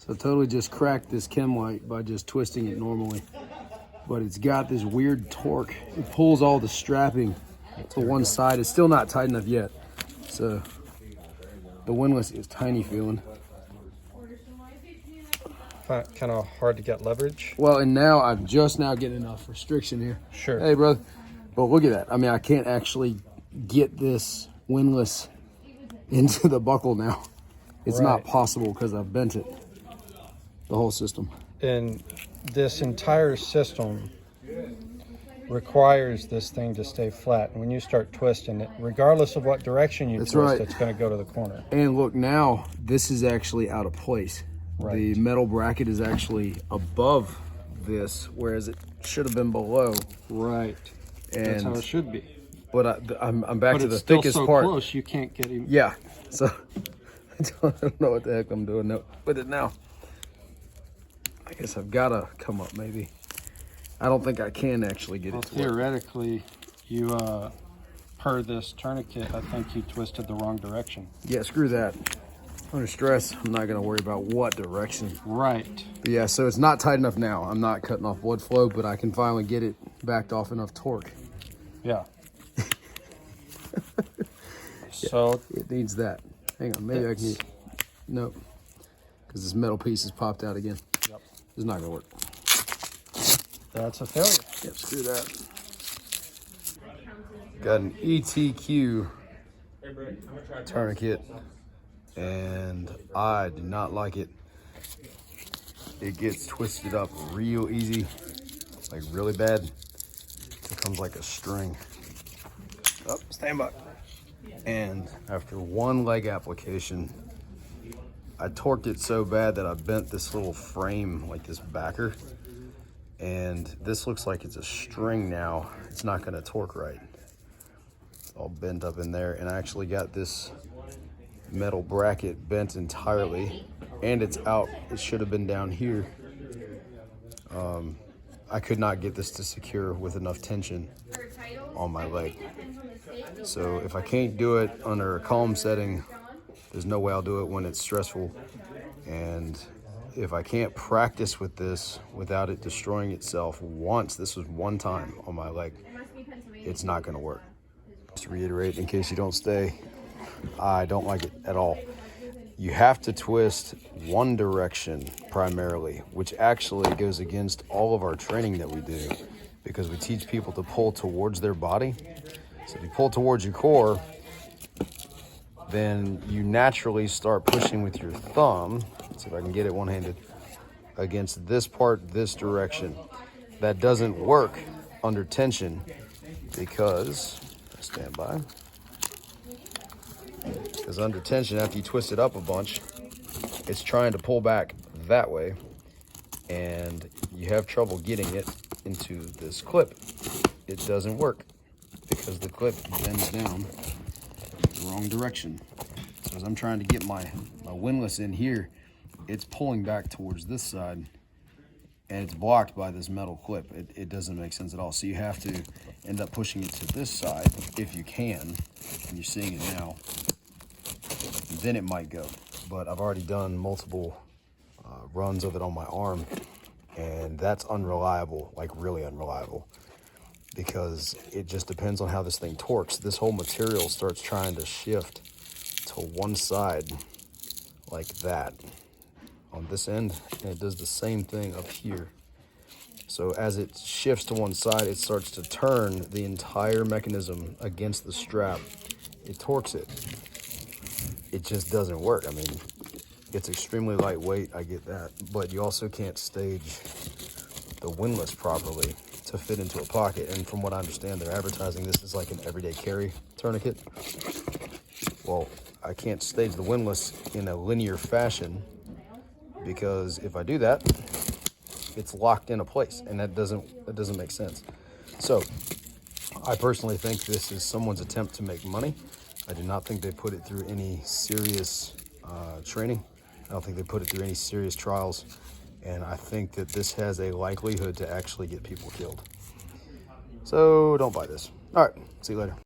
So I totally just cracked this chem light by just twisting it normally. But it's got this weird torque. It pulls all the strapping to one side. It's still not tight enough yet. So the windlass is tiny feeling. Kind of hard to get leverage. Well, and now I'm just now getting enough restriction here. Sure. Hey, brother. But look at that. I mean, I can't actually get this windlass into the buckle now. It's not possible because I've bent it. The whole system. And this entire system requires this thing to stay flat. And when you start twisting it, regardless of what direction you twist, it's going to go to the corner. And look, now this is actually out of place. Right. The metal bracket is actually above this, whereas it should have been below. Right. And that's how it should be. But I'm back to the thickest part. So close, you can't get him. Yeah. So I don't know what the heck I'm doing with it now. I guess I've got to come up maybe. I don't think I can actually get it to theoretically, you, per this tourniquet, I think you twisted the wrong direction. Yeah, screw that. Under stress, I'm not going to worry about what direction. Right. But yeah, so it's not tight enough now. I'm not cutting off blood flow, but I can finally get it backed off enough torque. Yeah. So it needs that. Hang on, maybe I can. Nope. Because this metal piece has popped out again. Yep. It's not going to work. That's a failure. Yep, screw that. Got an ETQ tourniquet, and I do not like it. It gets twisted up real easy, like really bad. It becomes like a string. Oh, stand by. And after one leg application, I torqued it so bad that I bent this little frame, like this backer. And this looks like it's a string now. It's not gonna torque right. It's all bent up in there. And I actually got this metal bracket bent entirely, and it's out. It should have been down here. I could not get this to secure with enough tension on my leg. So if I can't do it under a calm setting, there's no way I'll do it when it's stressful. And if I can't practice with this without it destroying itself once, this was one time on my leg, it's not gonna work. Just to reiterate, in case you don't stay, I don't like it at all. You have to twist one direction primarily, which actually goes against all of our training that we do, because we teach people to pull towards their body. So if you pull towards your core, then you naturally start pushing with your thumb. Let's see if I can get it one-handed against this part, this direction. That doesn't work under tension because, stand by, because under tension, after you twist it up a bunch, it's trying to pull back that way, and you have trouble getting it into this clip. It doesn't work because the clip bends down the wrong direction. So as I'm trying to get my windlass in here, it's pulling back towards this side, and it's blocked by this metal clip. It doesn't make sense at all. So you have to end up pushing it to this side if you can, and you're seeing it now. Then it might go. But I've already done multiple runs of it on my arm, and that's unreliable, like really unreliable, because it just depends on how this thing torques. This whole material starts trying to shift to one side like that on this end, and it does the same thing up here. So as it shifts to one side, it starts to turn the entire mechanism against the strap. It torques it. It just doesn't work. I mean, it's extremely lightweight, I get that, but you also can't stage the windlass properly to fit into a pocket. And from what I understand, they're advertising this as like an everyday carry tourniquet. Well, I can't stage the windlass in a linear fashion, because if I do that, it's locked in a place, and that doesn't make sense. So I personally think this is someone's attempt to make money. I do not think they put it through any serious training. I don't think they put it through any serious trials. And I think that this has a likelihood to actually get people killed. So don't buy this. All right, see you later.